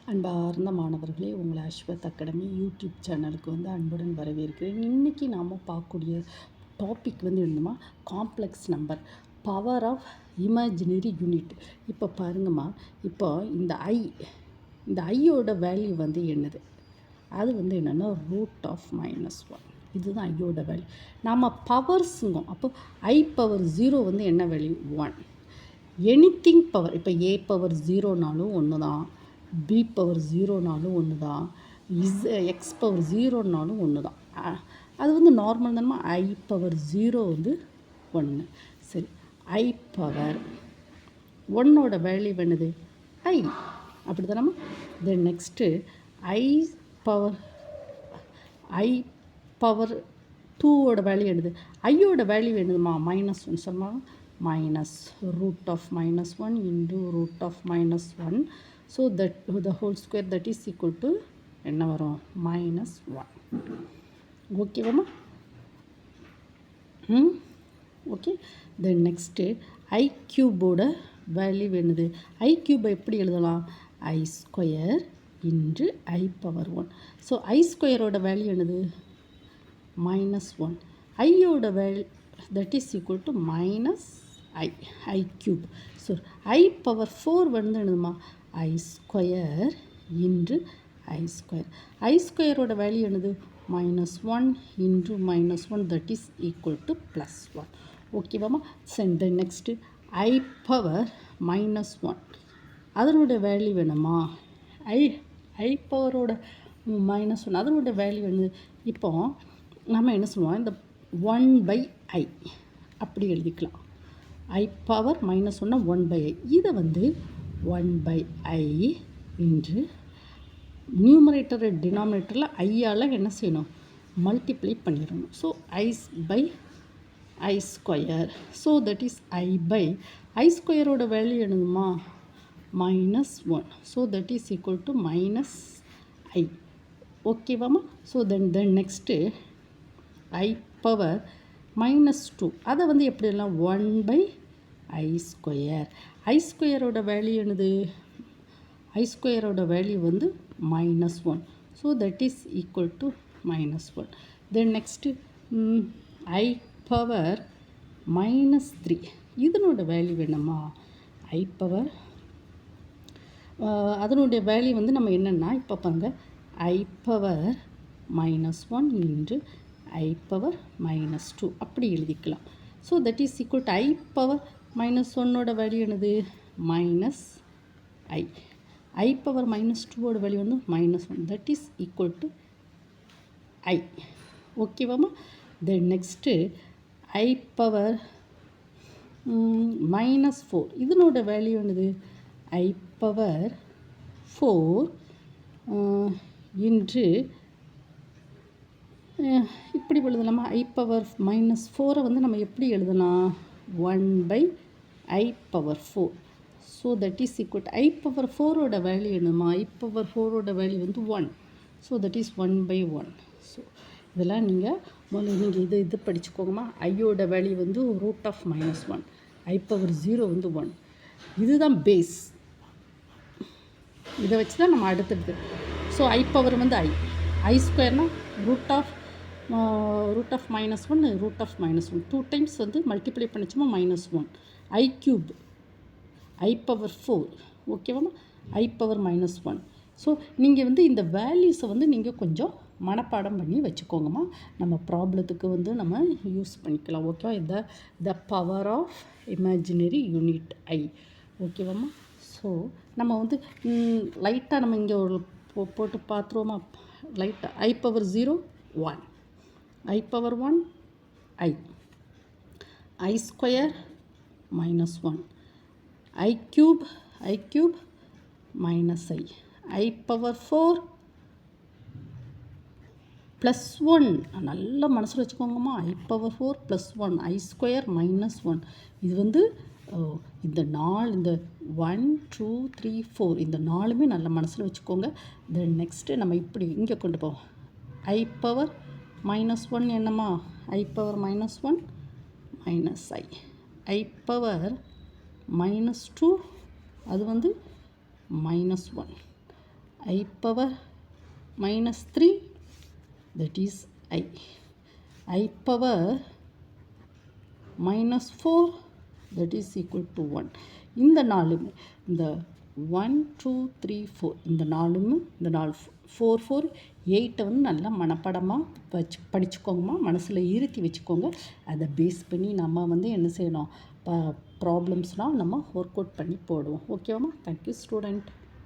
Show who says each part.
Speaker 1: அன்பார்ந்த மாணவர்களே, உங்களை அஸ்வத் அகாடமி யூடியூப் சேனலுக்கு அன்புடன் வரவேற்கிறேன். இன்றைக்கி நாம் பார்க்கக்கூடிய டாபிக் என்னமா, complex number, power of imaginary unit. இப்போ பாருங்கம்மா, இப்போ இந்த ஐயோட வேல்யூ என்னது? அது என்னென்னா √(-1). இதுதான் ஐயோட வேல்யூ. நாம் பவர்ஸுங்க. அப்போ ஐ பவர் 0 என்ன வேல்யூ? 1. எனிதிங் பவர், இப்போ ஏ பவர் 0னாலும் ஒன்று தான், பி பவர் 0னாலும் ஒன்று தான், எக்ஸ் பவர் 0னாலும் ஒன்று தான். அது நார்மல் தானமா. ஐ பவர் 0 1. சரி, ஐ பவர் 1ஓட வேல்யூ என்னது? ஐ. அப்படி தானம்மா. தென் நெக்ஸ்ட்டு ஐ பவர் 2ஓட வேல்யூ என்னது? ஐயோட வேல்யூ என்னதுமா? -1. சொன்னால் -√(-1) into √(-1). So that the whole square, that is equal to என்ன வரும்? -1. ஓகேவாம்மா? ஓகே. தென் நெக்ஸ்ட்டு ஐ க்யூபோட வேல்யூ என்னது? ஐ க்யூபை எப்படி எழுதலாம்? I² into I power 1. So I ஸ்கொயரோட வேல்யூ என்னது? -1. ஐயோட value that is equal to -i cube. So I power 4 என்னதுமா? I² into I². I² value என்னது? -1 into -1, that is equal to +1. ஓகேவாம்மா? சென்ட் நெக்ஸ்ட்டு ஐ பவர் -1, அதனுடைய வேல்யூ வேணுமா? ஐ பவரோட -1, அதனுடைய வேல்யூ என்னது? இப்போ நம்ம என்ன சொல்லுவோம், இந்த 1/i அப்படி எழுதிக்கலாம். ஐ பவர் -1 1/i. இதை 1/i என்று நியூமரேட்டர் டினாமினேட்டரில் ஐயால் என்ன செய்யணும்? மல்டிப்ளை பண்ணிடணும். So I/I². So that is I/I² value என்னதுமா? -1. So that is equal to -i. ஓகேவாம்மா? So then next I power -2, அதை எப்படி எல்லாம்? 1/I². I² வேல்யூ என்னது? I² value -1. So that is equal to -1. Then next I power -3, இதனோட value என்னம்மா? I power அதனுடைய value நம்ம என்னென்னா, இப்போ பாருங்கள், I power -1 into I power -2 அப்படி எழுதிக்கலாம். So that is equal to I power -1ஓட வேல்யூ என்னது? -i. ஐ பவர் -2ஓட value -1, that is equal to I. ஓகேவாம்மா? தென் நெக்ஸ்ட்டு ஐ பவர் -4, இதனோட வேல்யூ என்னது? ஐ பவர் 4 இன்று இப்படி எழுதலாமா? ஐ பவர் -4 நம்ம எப்படி எழுதலாம்? 1/i power 4. So that is equal to I power 4ஓட வேல்யூ என்னம்மா? ஐ பவர் 4ஓட வேல்யூ 1. So that is 1/1. ஸோ இதெல்லாம் நீங்கள் இது படிச்சுக்கோங்கம்மா. ஐயோட வேல்யூ √(-1), ஐ பவர் 0 1. இதுதான் பேஸ். இதை வச்சு தான் நம்ம அடுத்தது. ஸோ ஐ பவர் I²னா √(-1), √(-1), 2 டைம்ஸ் மல்டிப்ளை பண்ணிச்சோமா -1. I cube, i power 4. ஓகேவாம்மா? I power -1. ஸோ நீங்கள் இந்த வேல்யூஸை நீங்கள் கொஞ்சம் மனப்பாடம் பண்ணி வச்சுக்கோங்கம்மா. நம்ம ப்ராப்ளத்துக்கு நம்ம யூஸ் பண்ணிக்கலாம். ஓகேவா? The power of imaginary unit i. ஓகேவாம்மா? ஸோ நம்ம லைட்டாக நம்ம இங்கே ஒரு போட்டு பார்த்துருவோமா? லைட்டாக i power 0 1, i power 1 i, I² -1, i cube -i, I power 4 +1. நல்லா மனசில் வச்சுக்கோங்கம்மா. ஐ பவர் 4 +1, I² -1. இது இந்த 1 2 3 4 இந்த 4மே நல்ல மனசில் வச்சுக்கோங்க. தென் நெக்ஸ்ட்டு நம்ம இப்படி இங்கே கொண்டு போவோம். ஐ பவர் -1 என்னம்மா? I power -1 -i, I power -2 அது -1, I power minus 3, that is I. I power minus 4, that is equal to 1. இந்த நாலுமே இந்த 1 2 3 4 இந்த நாலுமே இந்த 4 4 8 வந்து நல்லா மனப்பாடமாக படிச்சுக்கோங்கம்மா, மனசில் இருத்தி வச்சுக்கோங்க. அதை பேஸ் பண்ணி நம்ம வந்து என்ன செய்யணும், ப்ராப்ளம்ஸ்லாம் நம்ம ஒர்க் அவுட் பண்ணி போடுவோம். ஓகேவாம்மா? Thank you student.